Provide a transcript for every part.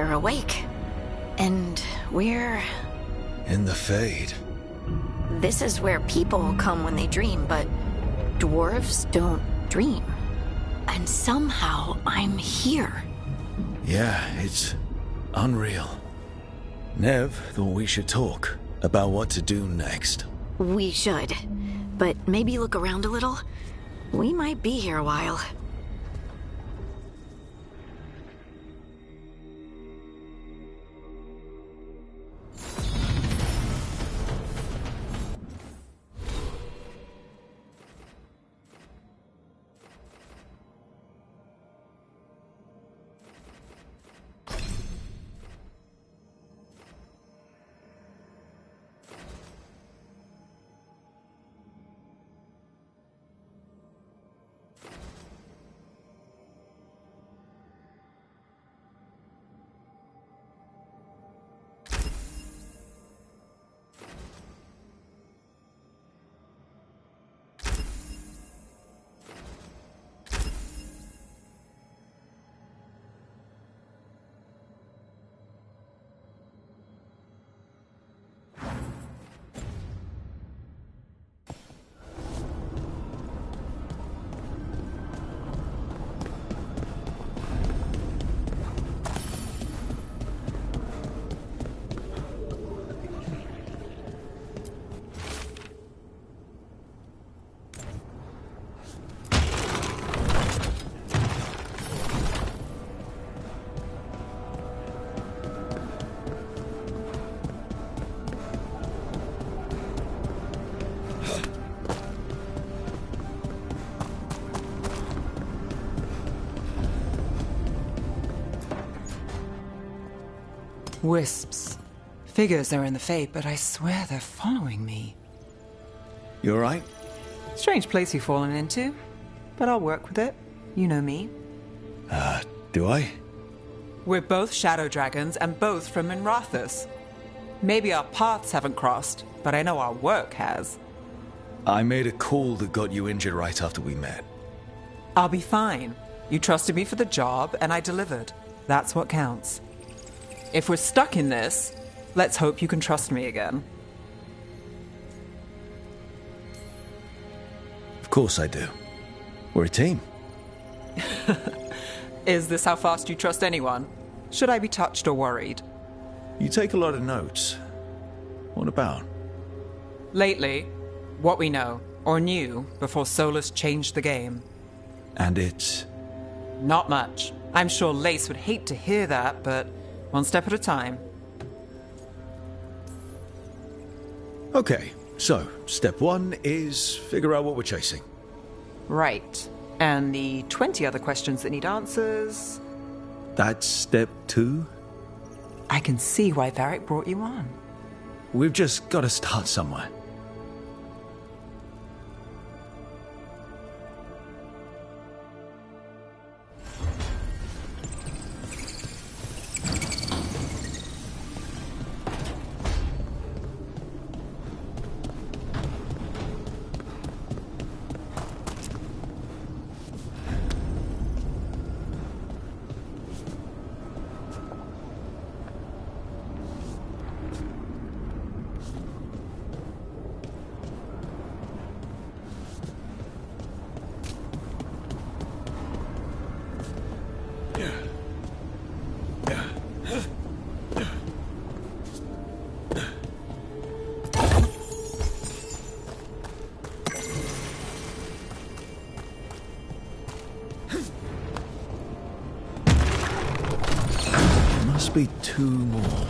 are awake. And we're... in the Fade. This is where people come when they dream, but dwarves don't dream. And somehow I'm here. Yeah, it's unreal. Nev thought we should talk about what to do next. We should. But maybe look around a little. We might be here a while. Wisps. Figures are in the Fade, but I swear they're following me. You alright? Strange place you've fallen into, but I'll work with it. You know me. Do I? We're both shadow dragons and both from Minrathous. Maybe our paths haven't crossed, but I know our work has. I made a call that got you injured right after we met. I'll be fine. You trusted me for the job, and I delivered. That's what counts. If we're stuck in this, let's hope you can trust me again. Of course I do. We're a team. Is this how fast you trust anyone? Should I be touched or worried? You take a lot of notes. What about? Lately, what we know, or knew, before Solus changed the game. And it's... Not much. I'm sure Lace would hate to hear that, but one step at a time. Okay, so step one is figure out what we're chasing. Right. And the 20 other questions that need answers... That's step two? I can see why Varric brought you on. We've just got to start somewhere. Must be two more.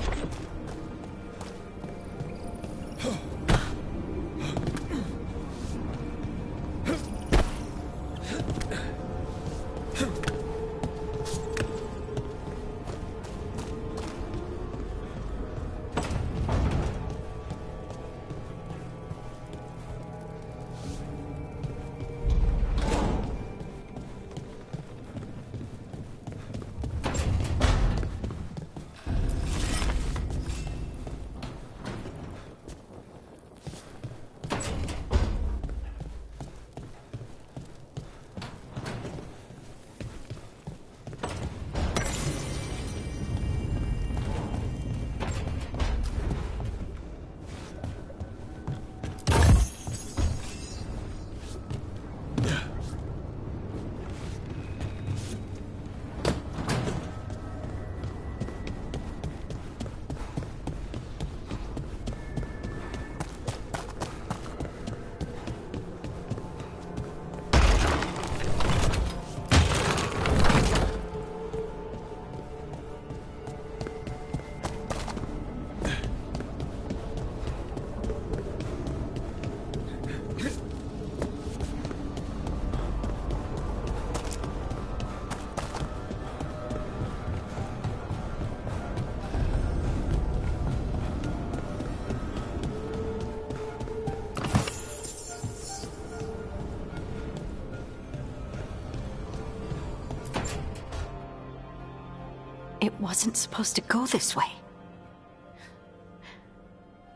It wasn't supposed to go this way.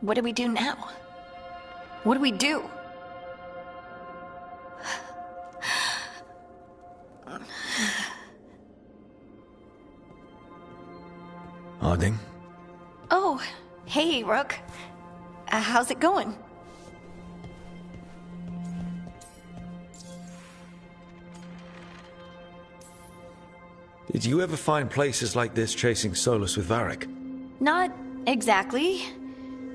What do we do now? What do we do? Harding? Oh, hey, Rook. How's it going? Did you ever find places like this chasing Solus with Varric? Not exactly.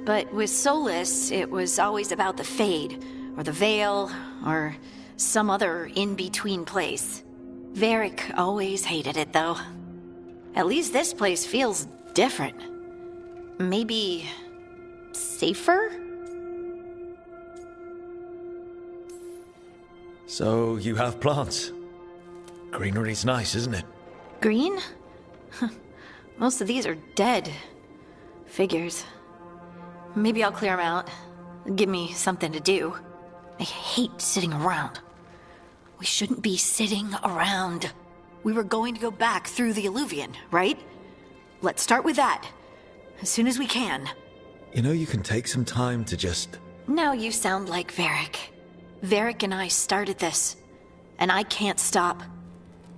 But with Solus, it was always about the Fade, or the Veil, or some other in-between place. Varric always hated it, though. At least this place feels different. Maybe safer? So you have plants. Greenery's nice, isn't it? Green? Most of these are dead. Figures. Maybe I'll clear them out. Give me something to do. I hate sitting around. We shouldn't be sitting around. We were going to go back through the Alluvion, right? Let's start with that. As soon as we can. You know, you can take some time to just... Now you sound like Varric. Varric and I started this. And I can't stop.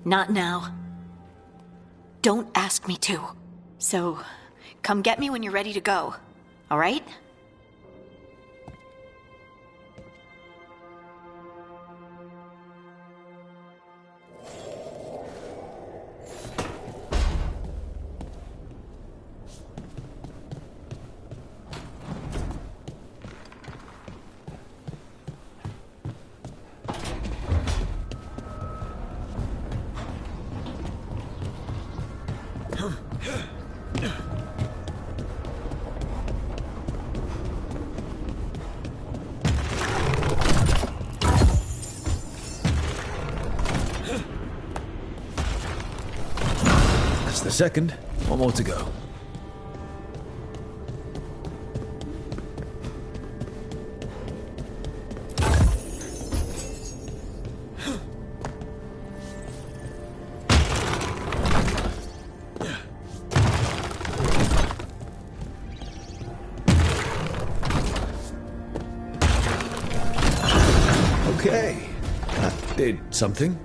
Not now. Don't ask me to. So, come get me when you're ready to go. All right? That's the second. One more to go. Okay. That did something.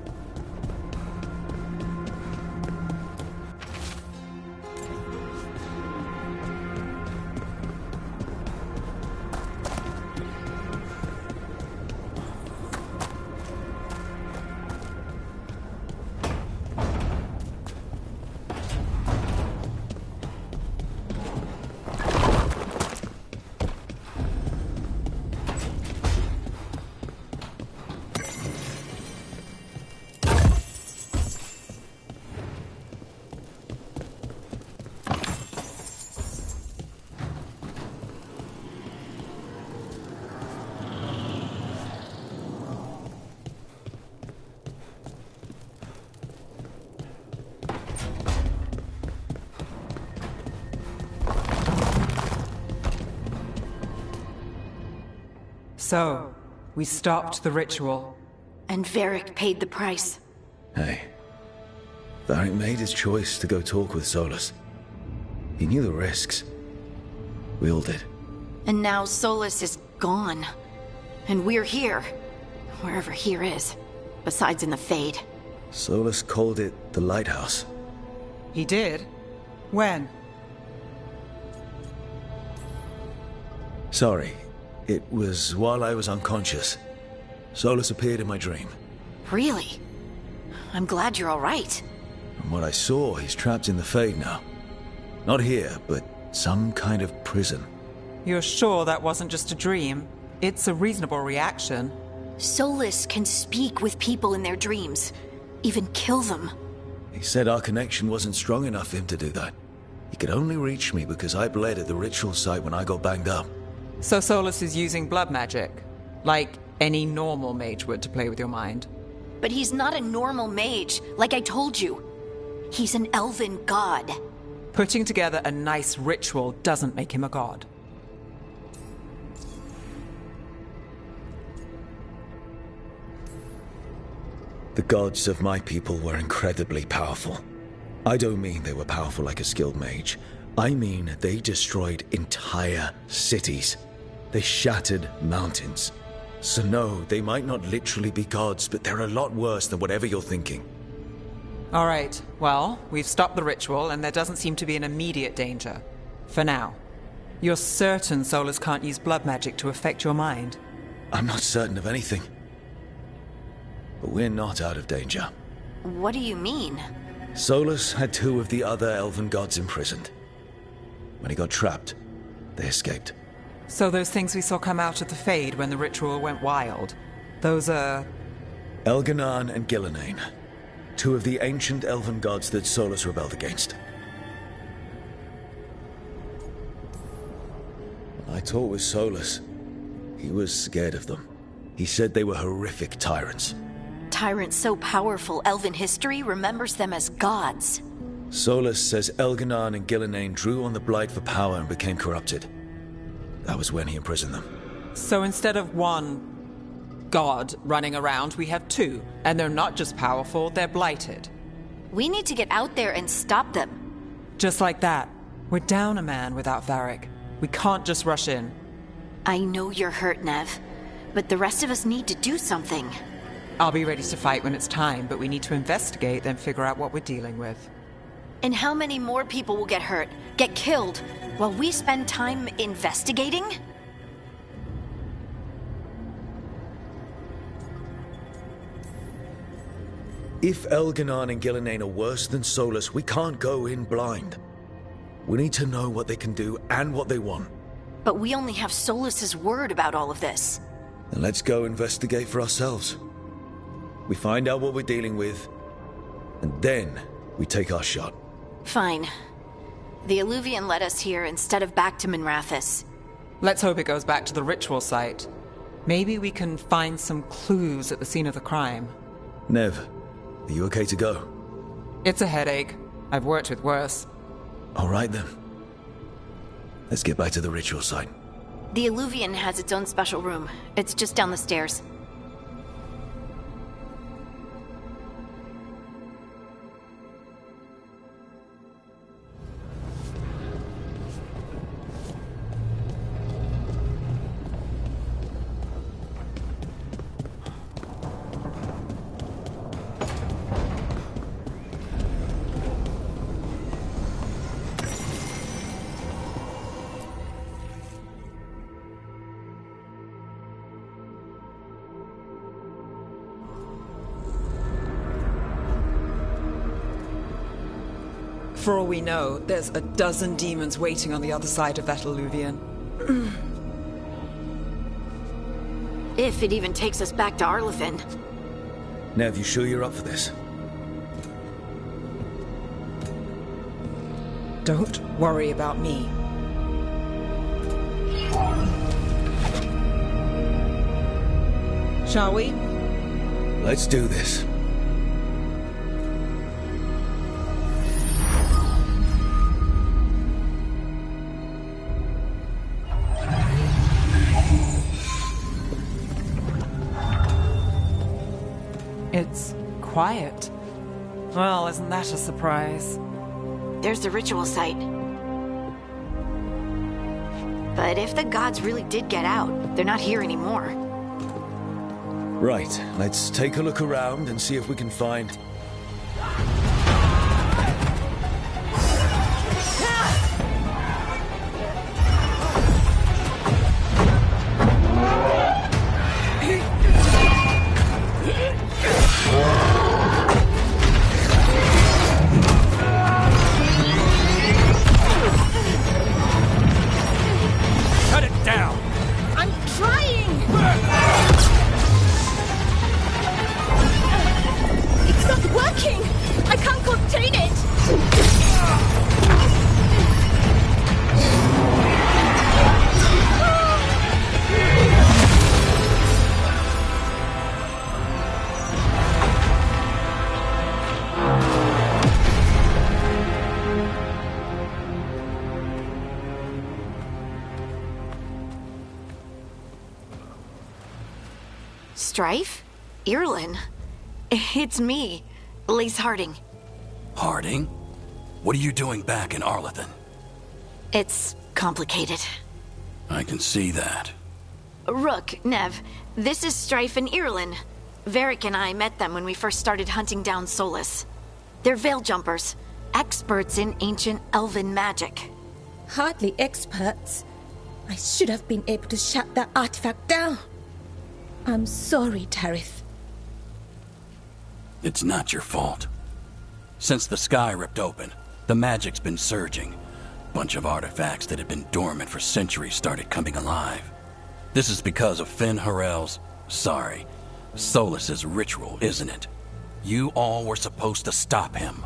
So, we stopped the ritual. And Varric paid the price. Hey. Varric made his choice to go talk with Solus. He knew the risks. We all did. And now Solus is gone. And we're here. Wherever here is. Besides in the Fade. Solus called it the Lighthouse. He did? When? Sorry. It was while I was unconscious. Solus appeared in my dream. Really? I'm glad you're all right. From what I saw, he's trapped in the Fade now. Not here, but some kind of prison. You're sure that wasn't just a dream? It's a reasonable reaction. Solus can speak with people in their dreams. Even kill them. He said our connection wasn't strong enough for him to do that. He could only reach me because I bled at the ritual site when I got banged up. So Solus is using blood magic, like any normal mage would to play with your mind. But he's not a normal mage, like I told you. He's an elven god. Putting together a nice ritual doesn't make him a god. The gods of my people were incredibly powerful. I don't mean they were powerful like a skilled mage. I mean they destroyed entire cities. They shattered mountains. So no, they might not literally be gods, but they're a lot worse than whatever you're thinking. All right, well, we've stopped the ritual, and there doesn't seem to be an immediate danger. For now. You're certain Solus can't use blood magic to affect your mind? I'm not certain of anything. But we're not out of danger. What do you mean? Solus had 2 of the other elven gods imprisoned. When he got trapped, they escaped. So those things we saw come out of the Fade when the ritual went wild, those are... Elganan and Gillenane. 2 of the ancient elven gods that Solus rebelled against. When I talked with Solus, he was scared of them. He said they were horrific tyrants. Tyrants so powerful, elven history remembers them as gods. Solus says Elganan and Gillenane drew on the Blight for power and became corrupted. That was when he imprisoned them. So instead of 1 god running around, we have 2. And they're not just powerful, they're blighted. We need to get out there and stop them. Just like that. We're down a man without Varric. We can't just rush in. I know you're hurt, Nev, but the rest of us need to do something. I'll be ready to fight when it's time, but we need to investigate, then figure out what we're dealing with. And how many more people will get hurt, get killed, while we spend time investigating? If Elganan and Gillenane are worse than Solus, we can't go in blind. We need to know what they can do and what they want. But we only have Solus's word about all of this. Then let's go investigate for ourselves. We find out what we're dealing with, and then we take our shot. Fine. The Alluvian led us here instead of back to Minrathous. Let's hope it goes back to the ritual site. Maybe we can find some clues at the scene of the crime. Nev, are you okay to go? It's a headache. I've worked with worse. All right then. Let's get back to the ritual site. The Alluvian has its own special room. It's just down the stairs. For all we know, there's a dozen demons waiting on the other side of that Alluvian. If it even takes us back to Arlefin. Nev, you sure you're up for this? Don't worry about me. Shall we? Let's do this. It's quiet. Well, isn't that a surprise? There's the ritual site. But if the gods really did get out, they're not here anymore. Right, let's take a look around and see if we can find... Strife? Irlin? It's me, Lace Harding. Harding? What are you doing back in Arlethan? It's complicated. I can see that. Rook, Nev, this is Strife and Irulan. Varric and I met them when we first started hunting down Solus. They're veil jumpers, experts in ancient elven magic. Hardly experts. I should have been able to shut that artifact down. I'm sorry, Tarith. It's not your fault. Since the sky ripped open, the magic's been surging. Bunch of artifacts that had been dormant for centuries started coming alive. This is because of Finn Harel's... Solus's ritual, isn't it? You all were supposed to stop him.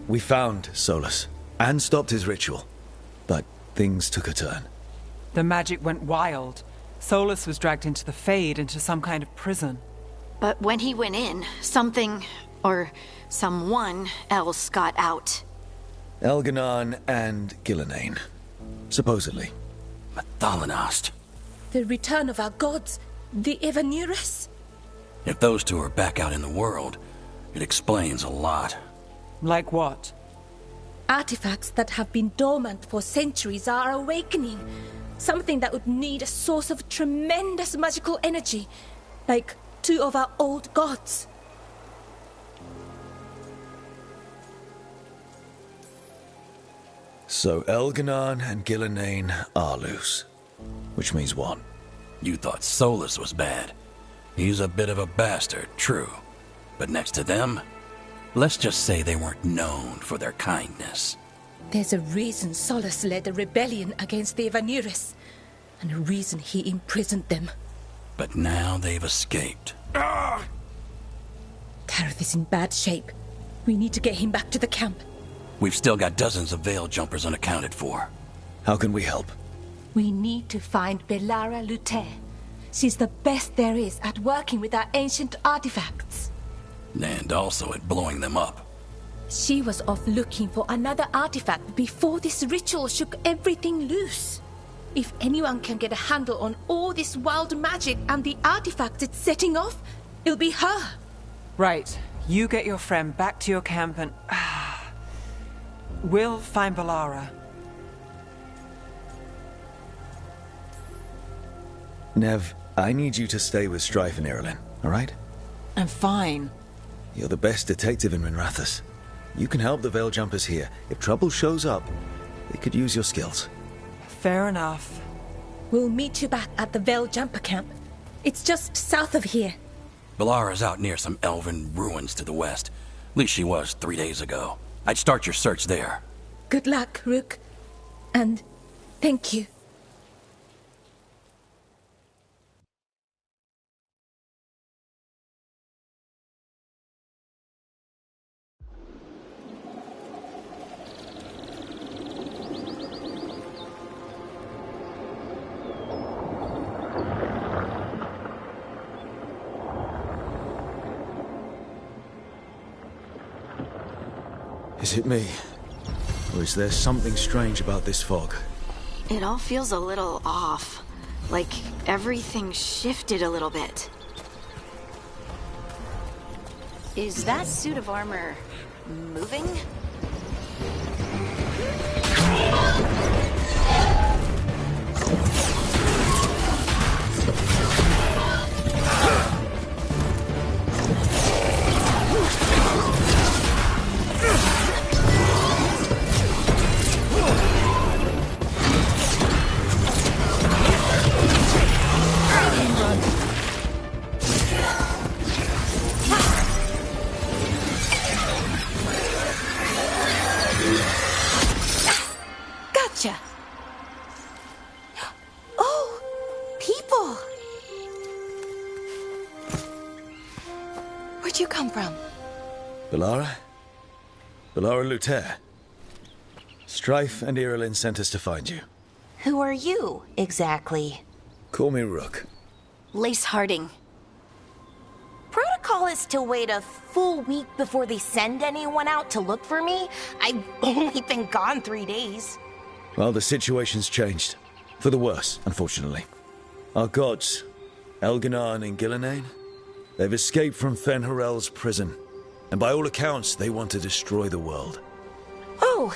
We found Solus and stopped his ritual, but things took a turn. The magic went wild. Solus was dragged into the Fade, into some kind of prison. But when he went in, something, or someone else got out. Elganon and Gillenane, supposedly. Mathalanost. The return of our gods, the Evanurus. If those two are back out in the world, it explains a lot. Like what? Artifacts that have been dormant for centuries are awakening. Something that would need a source of tremendous magical energy, like two of our old gods. So Elganon and Gillenane are loose. Which means what? You thought Solus was bad. He's a bit of a bastard, true. But next to them, let's just say they weren't known for their kindness. There's a reason Solus led a rebellion against the Evanurus, and a reason he imprisoned them. But now they've escaped. Tarith is in bad shape. We need to get him back to the camp. We've still got dozens of veil jumpers unaccounted for. How can we help? We need to find Belara Luther. She's the best there is at working with our ancient artifacts. And also at blowing them up. She was off looking for another artifact before this ritual shook everything loose. If anyone can get a handle on all this wild magic and the artifacts it's setting off, it'll be her. Right. You get your friend back to your camp and... we'll find Belara. Nev, I need you to stay with Strife and Irulan, alright? I'm fine. You're the best detective in Minrathous. You can help the Veil Jumpers here. If trouble shows up, they could use your skills. Fair enough. We'll meet you back at the Veil Jumper camp. It's just south of here. Belara's out near some elven ruins to the west. At least she was 3 days ago. I'd start your search there. Good luck, Rook. And thank you. Is it me? Or is there something strange about this fog? It all feels a little off. Like everything shifted a little bit. Is that suit of armor moving? Gotcha. Oh, people. Where'd you come from? Belara? Belara Luther. Strife and Irulan sent us to find you. Who are you, exactly? Call me Rook. Lace Harding. Protocol is to wait a full week before they send anyone out to look for me. I've only been gone 3 days. Well, the situation's changed. For the worse, unfortunately. Our gods, Elganan and Gillenane, they've escaped from Fen'Harel's prison. And by all accounts, they want to destroy the world. Oh,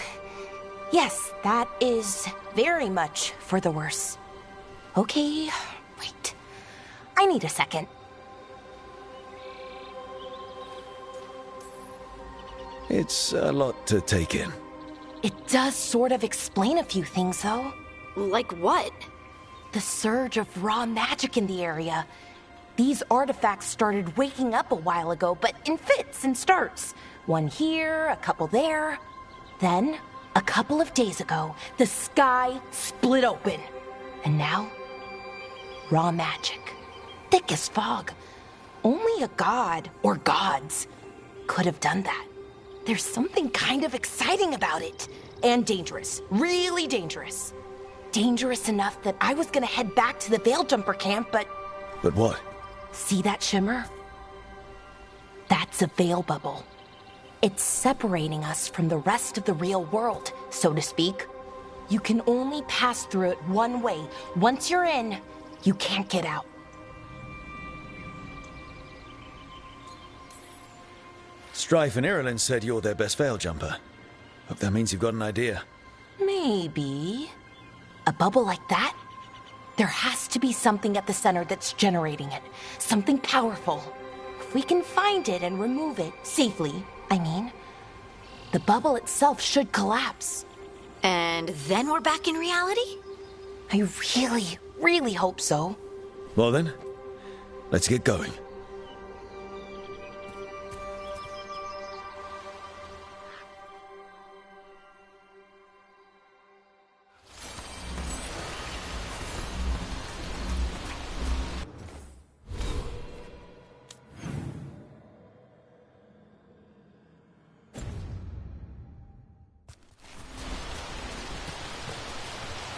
yes, that is very much for the worse. Okay, wait. I need a second. It's a lot to take in. It does sort of explain a few things, though. Like what? The surge of raw magic in the area. These artifacts started waking up a while ago, but in fits and starts. One here, a couple there. Then, a couple of days ago, the sky split open. And now, raw magic. Thick as fog. Only a god, or gods, could have done that. There's something kind of exciting about it. And dangerous. Really dangerous. Dangerous enough that I was gonna head back to the Veil Jumper camp, but... But what? See that shimmer? That's a veil bubble. It's separating us from the rest of the real world, so to speak. You can only pass through it one way. Once you're in, you can't get out. Strife and Irulan said you're their best veil jumper. Hope that means you've got an idea. Maybe. A bubble like that? There has to be something at the center that's generating it. Something powerful. If we can find it and remove it, safely, I mean, the bubble itself should collapse. And then we're back in reality? I really, really hope so. Well then, let's get going.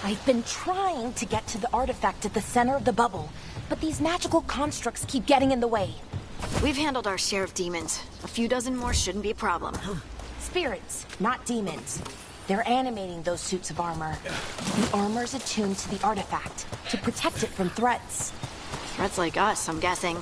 I've been trying to get to the artifact at the center of the bubble, but these magical constructs keep getting in the way. We've handled our share of demons. A few dozen more shouldn't be a problem. Spirits, not demons. They're animating those suits of armor. The armor's attuned to the artifact to protect it from threats. Threats like us, I'm guessing.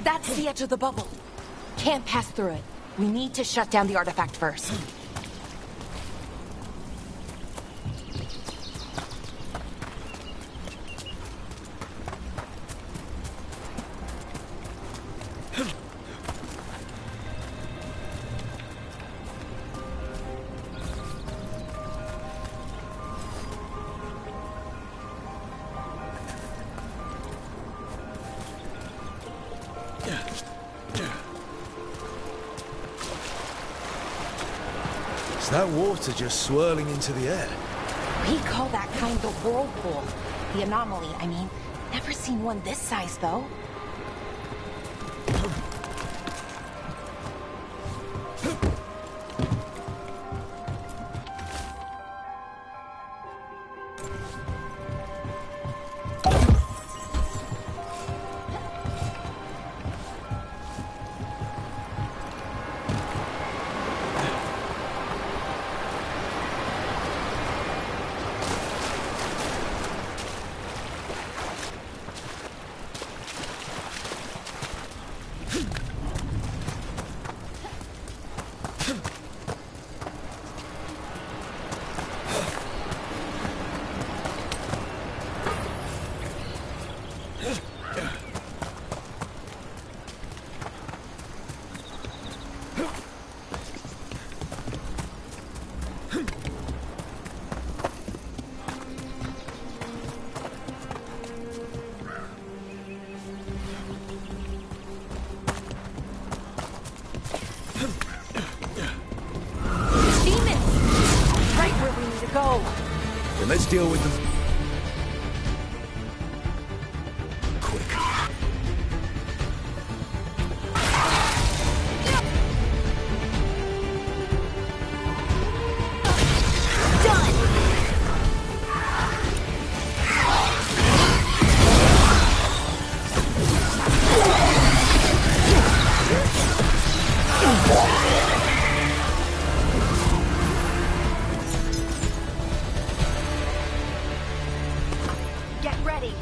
That's the edge of the bubble. Can't pass through it. We need to shut down the artifact first. Is that water just swirling into the air? We call that kind the whirlpool. The anomaly, I mean. Never seen one this size, though. go. Then let's deal with them. Quick. Get ready.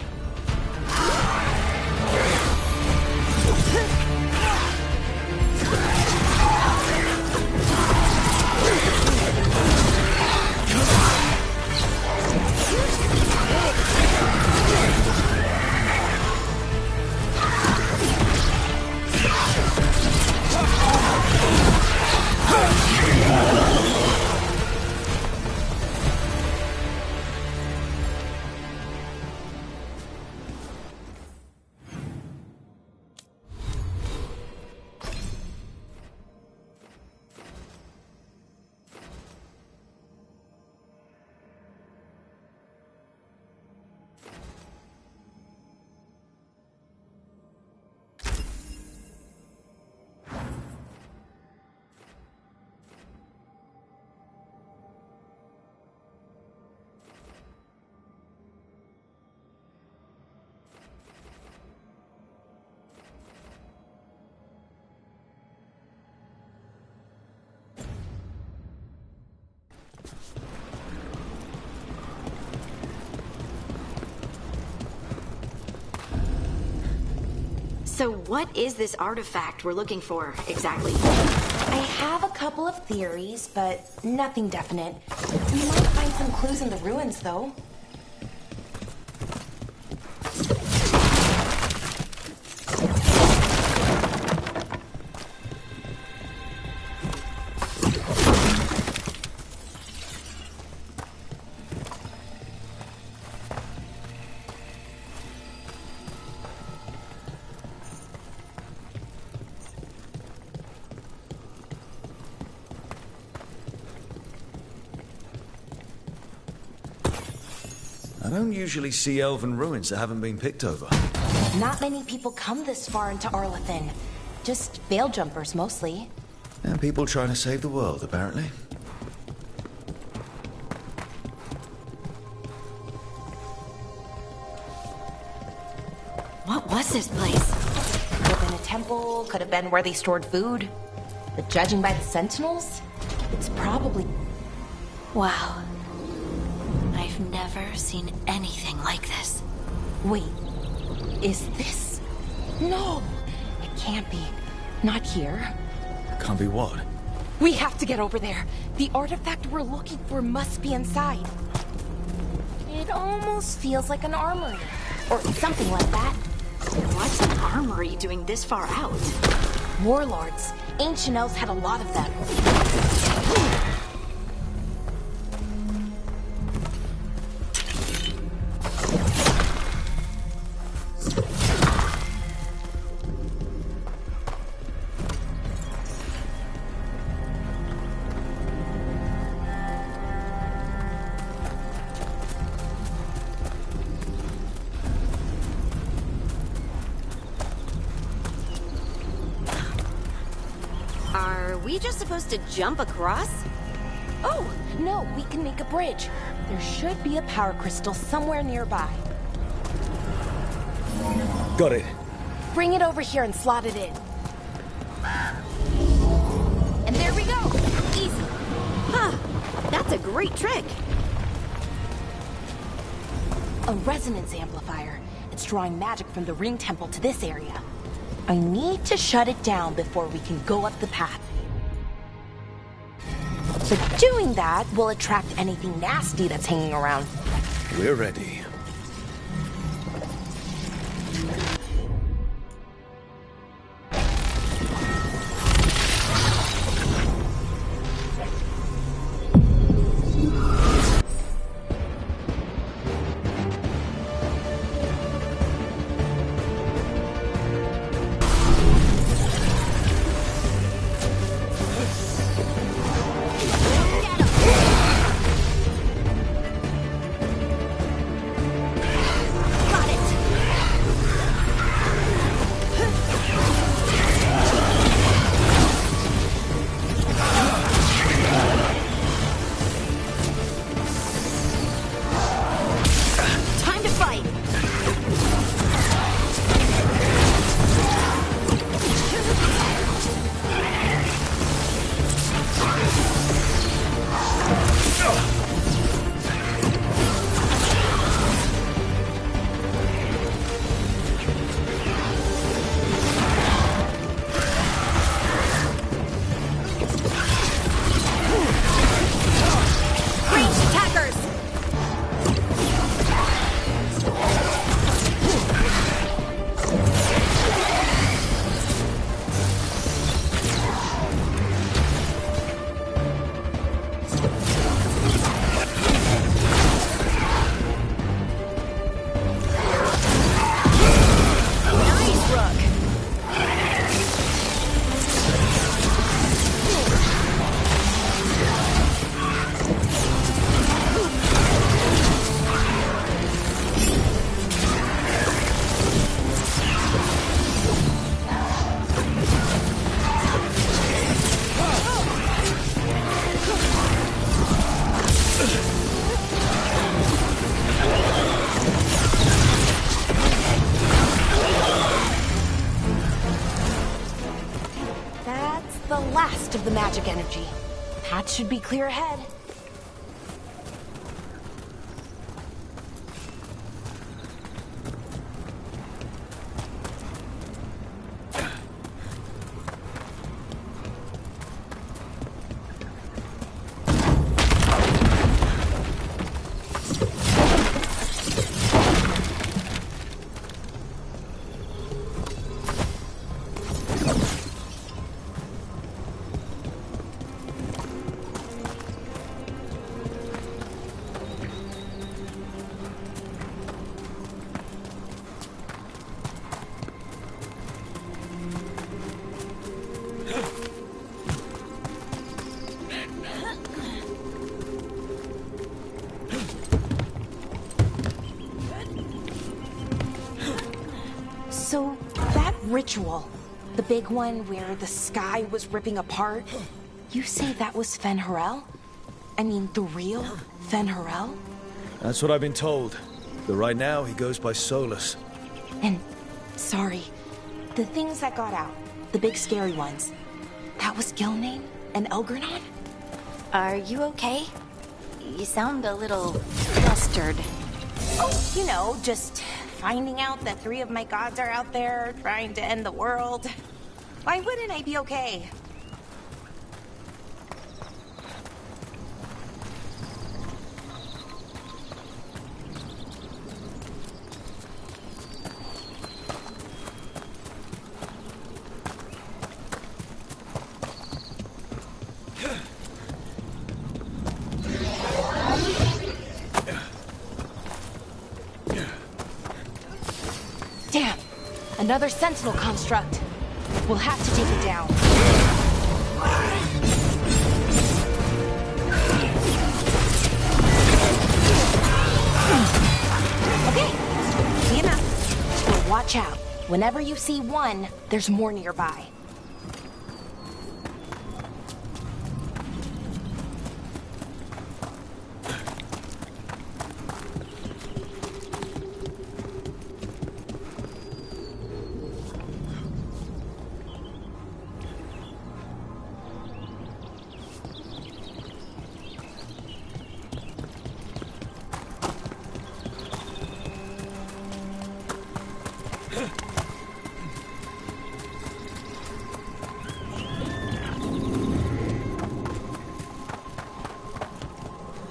So what is this artifact we're looking for, exactly? I have a couple of theories, but nothing definite. We might find some clues in the ruins, though. I don't usually see elven ruins that haven't been picked over. Not many people come this far into Arlathan. Just veil jumpers, mostly. And people trying to save the world, apparently. What was this place? Could have been a temple, could have been where they stored food. But judging by the sentinels, it's probably... Wow. I've never seen anything like this. Wait, is this... No, it can't be. Not here. Can't be what? We have to get over there. The artifact we're looking for must be inside. It almost feels like an armory. Or something like that. What's an armory doing this far out? Warlords. Ancient elves had a lot of them. Are we just supposed to jump across? Oh, no, we can make a bridge. There should be a power crystal somewhere nearby. Got it. Bring it over here and slot it in. And there we go. Easy. Huh. That's a great trick. A resonance amplifier. It's drawing magic from the ring temple to this area. I need to shut it down before we can go up the path. But doing that will attract anything nasty that's hanging around. We're ready. most of the magic energy. Path should be clear ahead. So, that ritual, the big one where the sky was ripping apart, you say that was Fen Harel? I mean, the real Fen Harel? That's what I've been told. But right now, he goes by Solus. And, sorry, the things that got out, the big scary ones, that was Gilnane and Elgernon? Are you okay? You sound a little flustered. Oh, you know, just finding out that 3 of my gods are out there trying to end the world. Why wouldn't I be okay? Damn! Another sentinel construct. We'll have to take it down. Okay, see enough. But watch out. Whenever you see one, there's more nearby.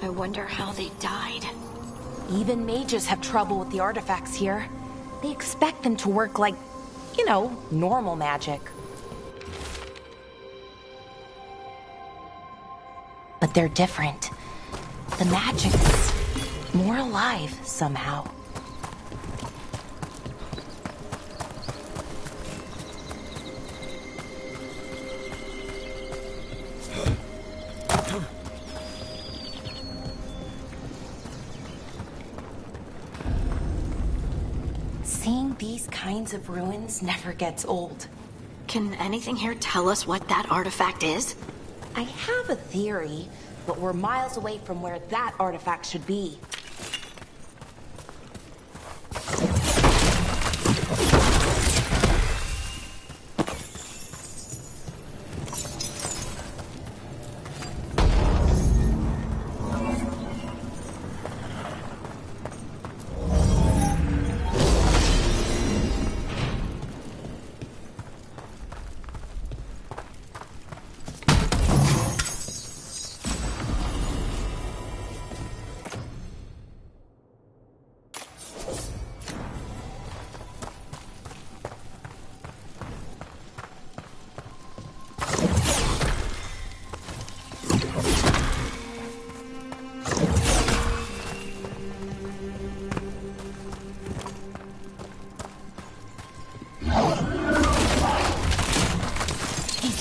I wonder how they died. Even mages have trouble with the artifacts here. They expect them to work like, you know, normal magic. But they're different. The magic's more alive somehow. Seeing these kinds of ruins never gets old. Can anything here tell us what that artifact is? I have a theory, but we're miles away from where that artifact should be.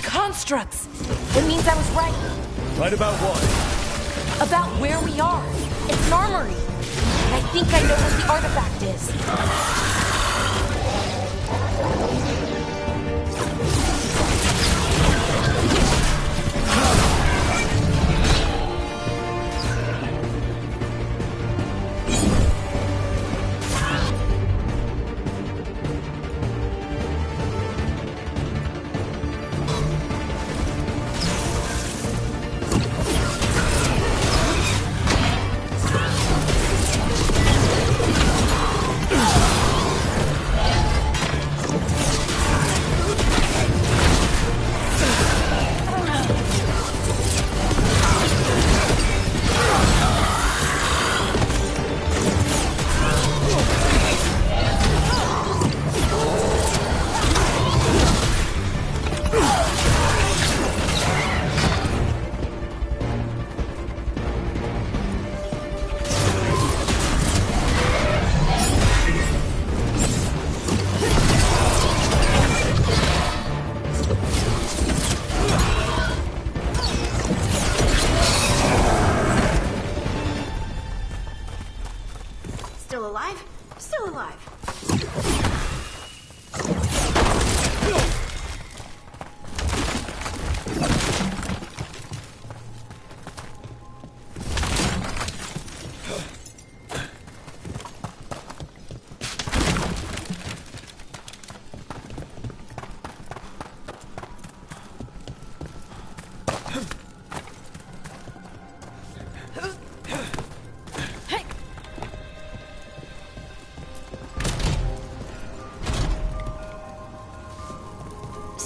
Constructs. It means I was right. Right about what? About where we are. It's an armory. And I think I know what the artifact is.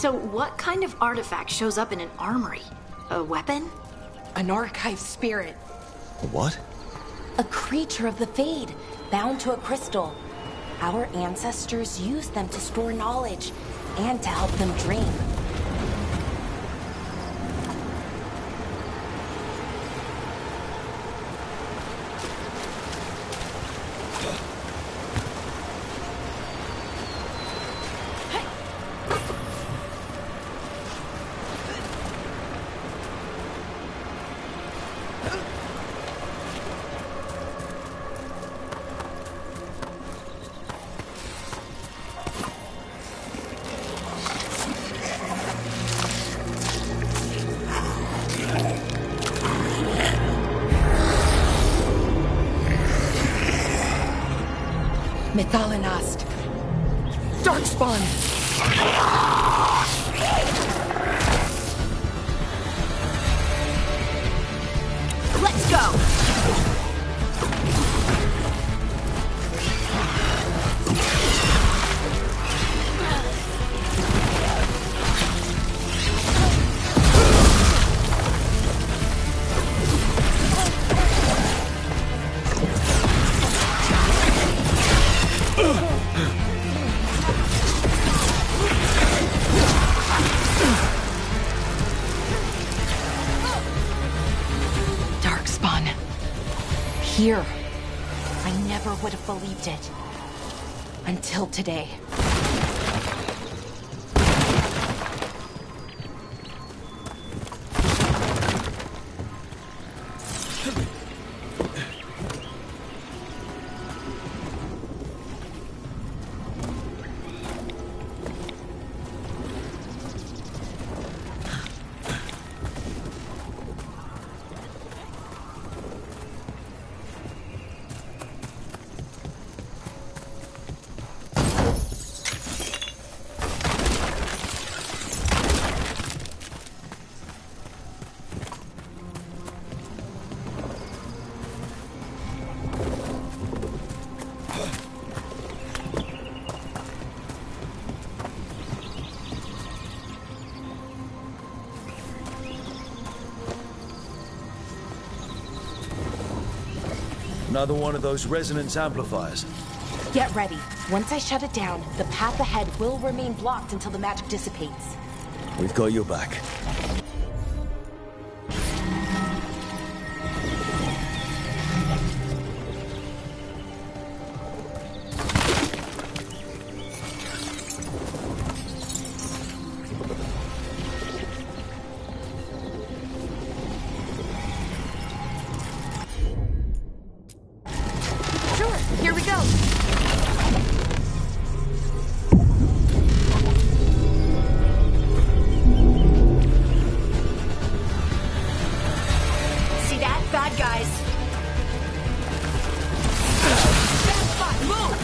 So what kind of artifact shows up in an armory? A weapon? An archive spirit. What? A creature of the Fade, bound to a crystal. Our ancestors used them to store knowledge and to help them dream. Methalinast. Darkspawn! Let's go! Here. I never would have believed it. Until today. Another one of those resonance amplifiers. Get ready. Once I shut it down, the path ahead will remain blocked until the magic dissipates. We've got your back. Here we go! See that? Bad guys. Bad spot, move!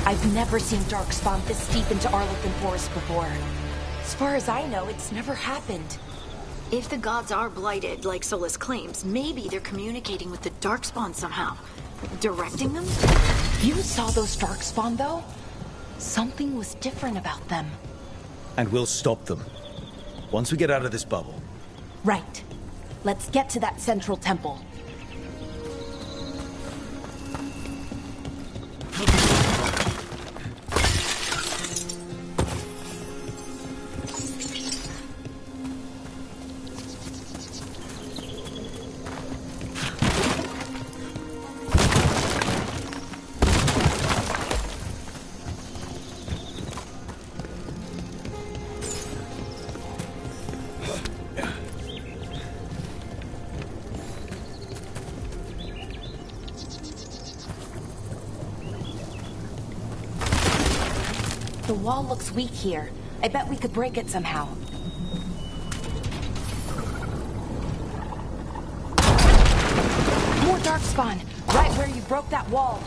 I've never seen Darkspawn this deep into Arlequin Forest before. As far as I know, it's never happened. If the gods are blighted, like Solus claims, maybe they're communicating with the Darkspawn somehow. Directing them? You saw those Darkspawn, though? Something was different about them. And we'll stop them. Once we get out of this bubble. Right. Let's get to that central temple. The wall looks weak here. I bet we could break it somehow. More darkspawn, right where you broke that wall.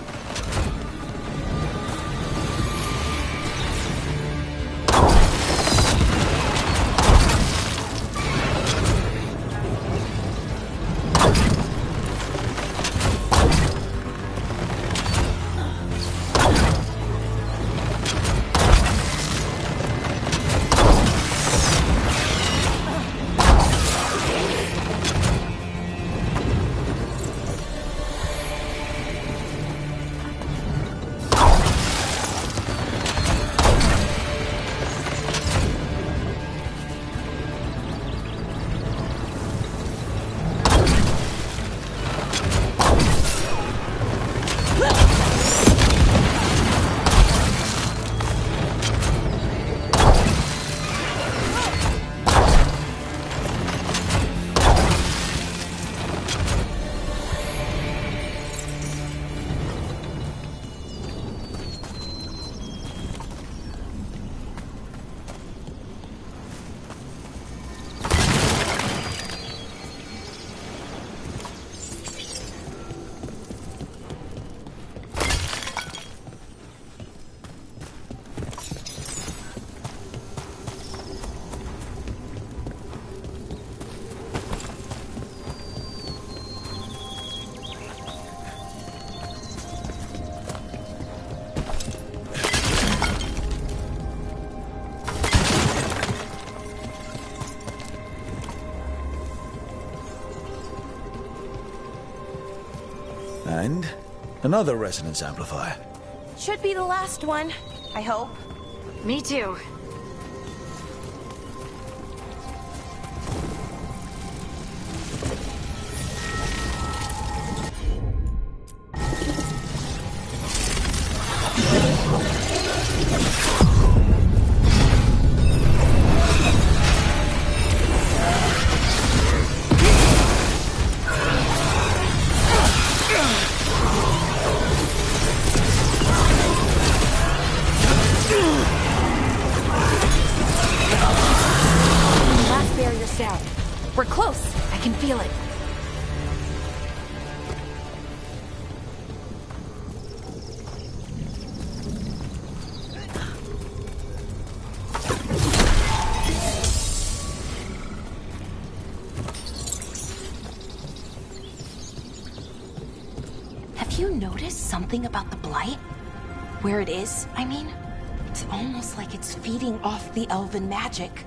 And another resonance amplifier. Should be the last one, I hope. Me too. We're close. I can feel it. Have you noticed something about the blight? Where it is, I mean? It's almost like it's feeding off the elven magic.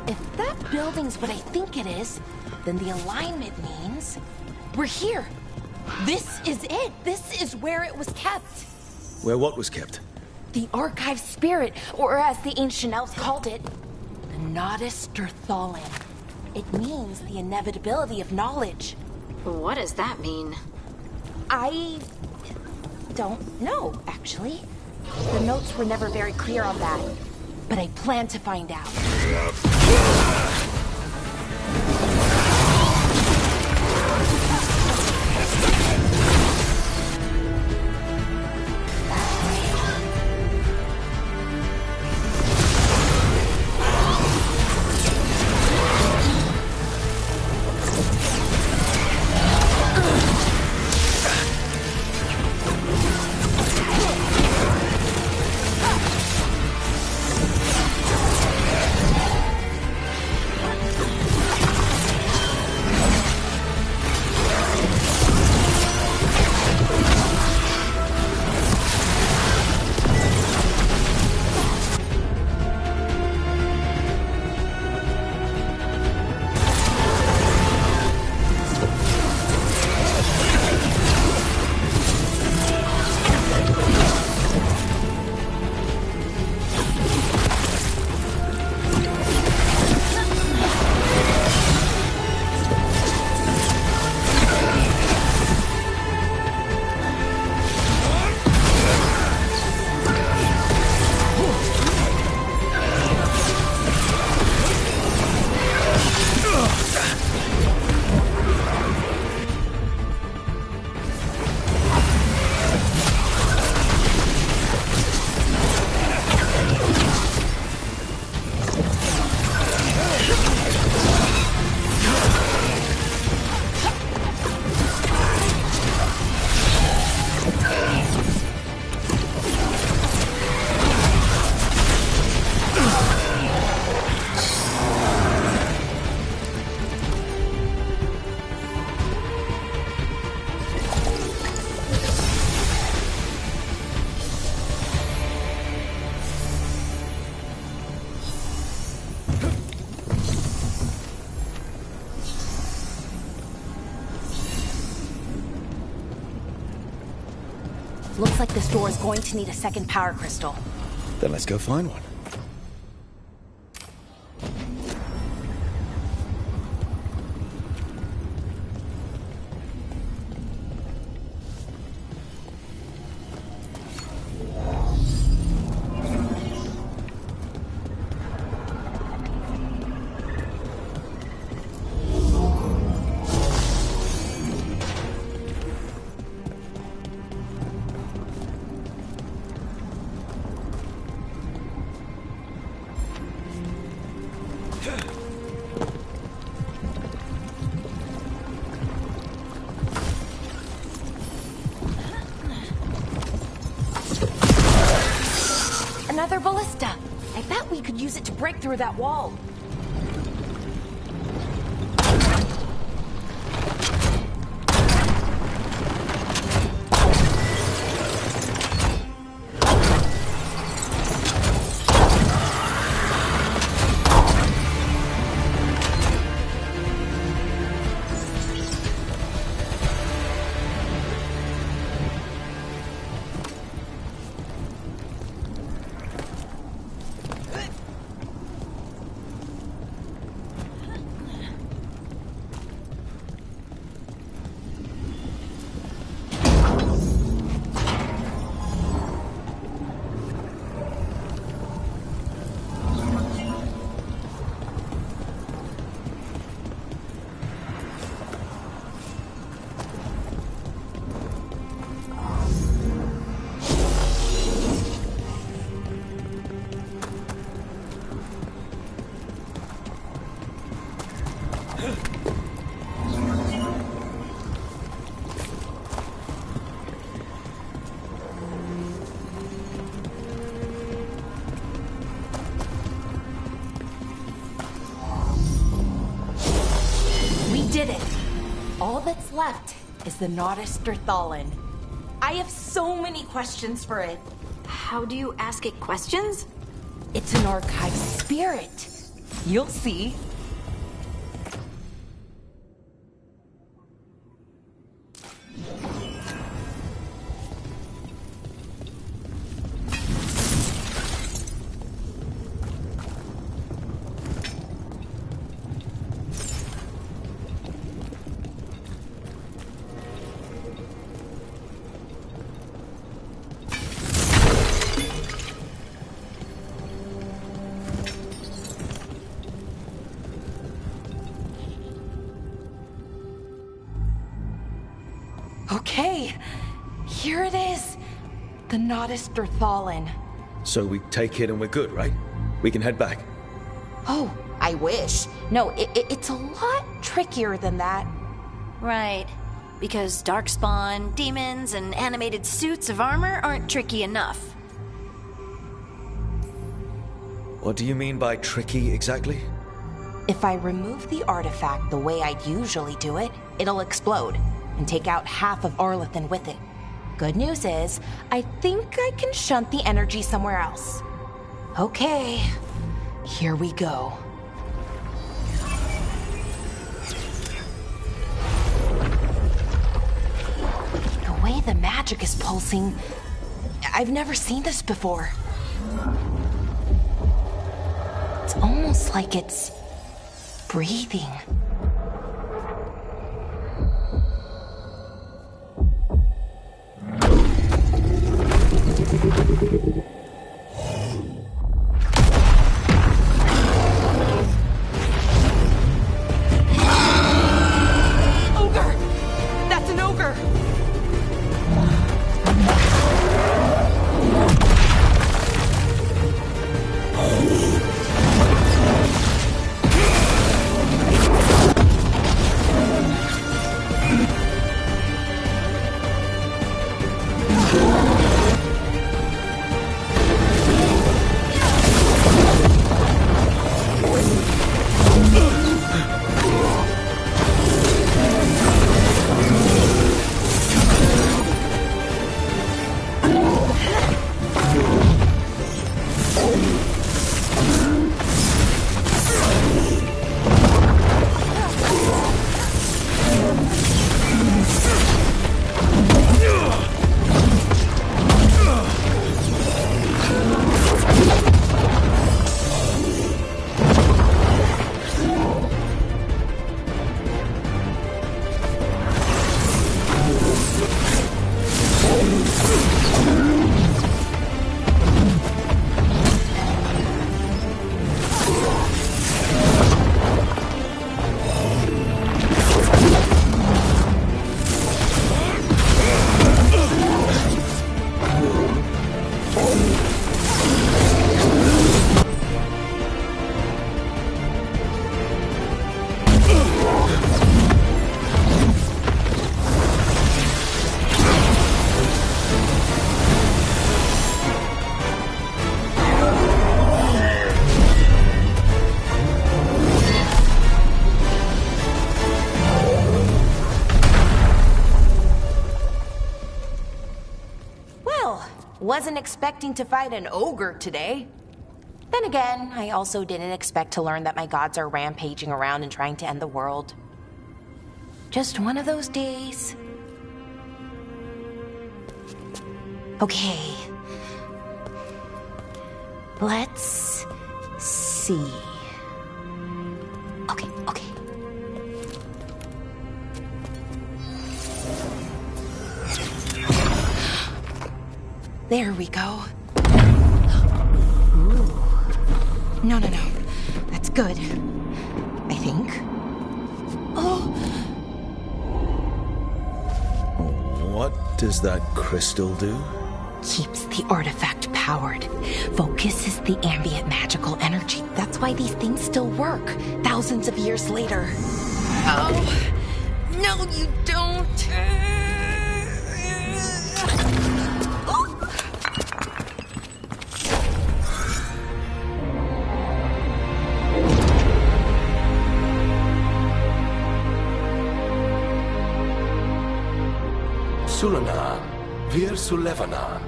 If that building's what I think it is, then the alignment means we're here. This is it. This is where it was kept. Where what was kept? The archive spirit, or as the ancient elves called it, the Nodus Derthalin. It means the inevitability of knowledge. What does that mean? I don't know, actually. The notes were never very clear on that. but I plan to find out. Looks like this door is going to need a second power crystal. Then let's go find one. Another ballista. I bet we could use it to break through that wall. Did it! All that's left is the Nodus Dirthalin. I have so many questions for it. How do you ask it questions? It's an archive spirit. You'll see. it is! The Nodus Derthalin. So we take it and we're good, right? We can head back. Oh, I wish. No, it's a lot trickier than that. Right. Because darkspawn, demons, and animated suits of armor aren't tricky enough. What do you mean by tricky exactly? If I remove the artifact the way I'd usually do it, it'll explode and take out half of Arlathan with it. Good news is, I think I can shunt the energy somewhere else. Okay, here we go. The way the magic is pulsing, I've never seen this before. It's almost like it's breathing. Ogre! That's an ogre! Wasn't expecting to fight an ogre today. Then again, I also didn't expect to learn that my gods are rampaging around and trying to end the world. Just one of those days. Okay. Let's see. Okay. There we go. Ooh. No. That's good. I think. Oh. What does that crystal do? Keeps the artifact powered. Focuses the ambient magical energy. That's why these things still work, thousands of years later. Oh. No, you don't. Sulanan, Vir Sulevanan,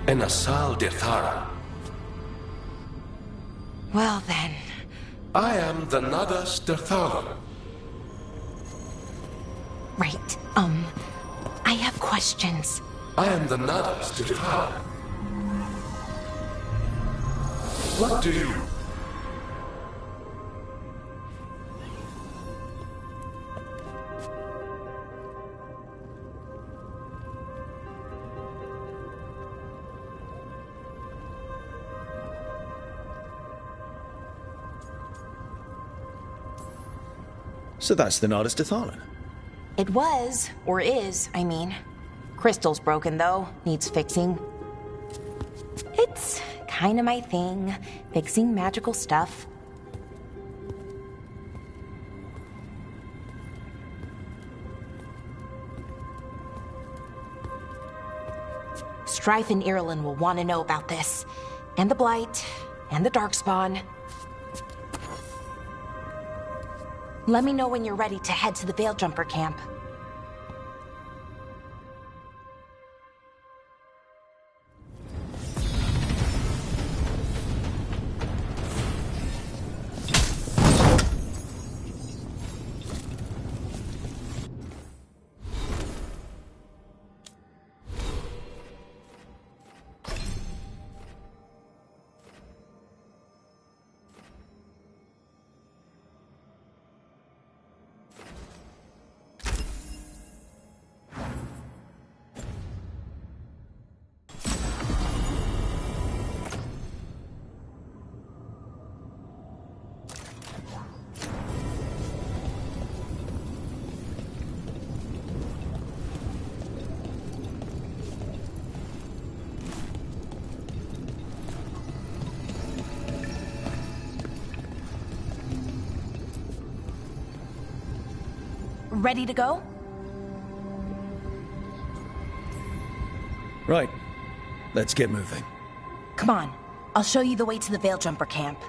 and Asal Dithara. Well then. I am the Nadas Derthalin. Right, I have questions. I am the Nadas Derthalin. What do you... So that's the Nardis Dethalin. It was, or is, I mean. Crystal's broken, though. Needs fixing. It's kinda my thing, fixing magical stuff. Strife and Irulan will want to know about this. And the Blight, and the Darkspawn. Let me know when you're ready to head to the Veilgjumper camp. Ready to go? Right. Let's get moving. Come on. I'll show you the way to the Veilgjumper camp.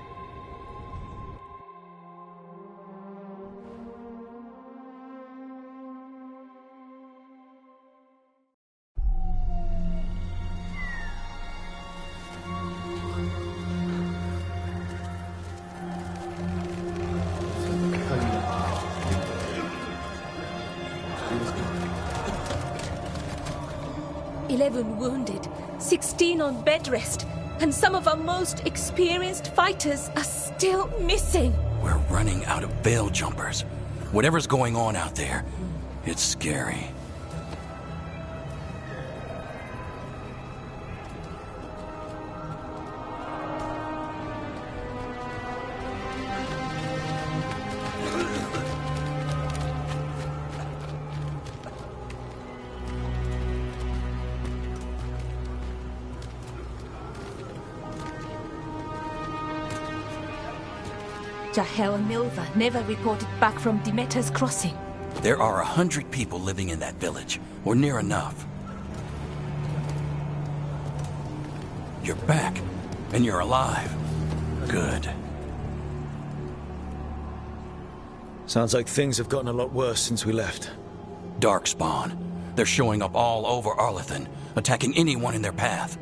Wounded, 16 on bed rest, and some of our most experienced fighters are still missing. We're running out of Veiljumpers. Whatever's going on out there, it's scary. Jahel and Milva never reported back from Demeter's crossing. There are 100 people living in that village, or near enough. You're back, and you're alive. Good. Sounds like things have gotten a lot worse since we left. Darkspawn. They're showing up all over Arlathan, attacking anyone in their path.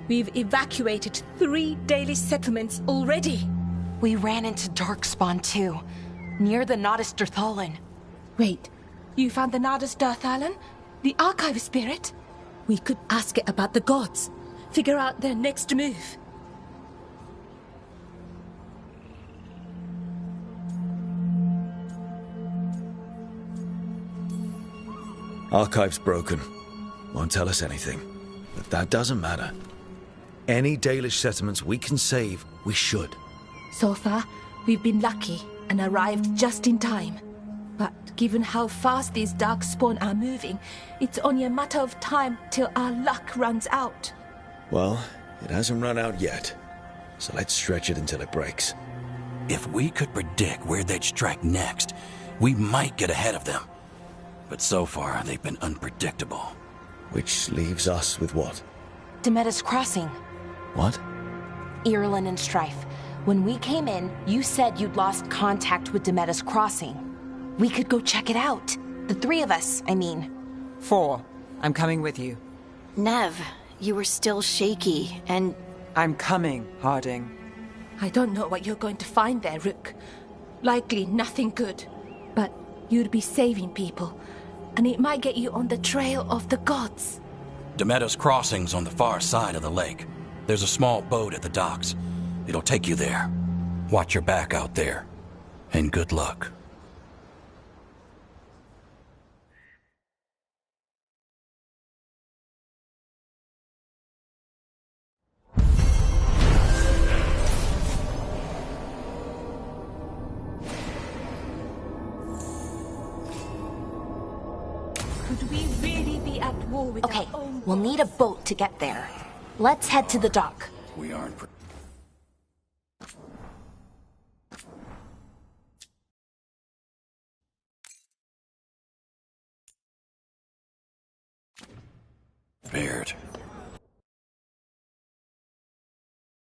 We've evacuated 3 daily settlements already. We ran into Darkspawn too, near the Nodus Dirthalan. Wait, you found the Nodus Dirthalan? The archive spirit? We could ask it about the gods. Figure out their next move. Archive's broken. Won't tell us anything. But that doesn't matter. Any Dalish settlements we can save, we should. So far, we've been lucky and arrived just in time. But given how fast these Darkspawn are moving, it's only a matter of time till our luck runs out. Well, it hasn't run out yet. So let's stretch it until it breaks. If we could predict where they'd strike next, we might get ahead of them. But so far, they've been unpredictable. Which leaves us with what? Demeter's crossing. What? Irulan and Strife. When we came in, you said you'd lost contact with Demeter's crossing. We could go check it out. The 3 of us, I mean. 4. I'm coming with you. Nev, you were still shaky, and... I'm coming, Harding. I don't know what you're going to find there, Rook. Likely nothing good. But you'd be saving people, and it might get you on the trail of the gods. Demeter's crossing's on the far side of the lake. There's a small boat at the docks. It'll take you there. Watch your back out there. And good luck. Could we really be at war Okay, we'll need a boat to get there. Let's head to the dock. We aren't... prepared.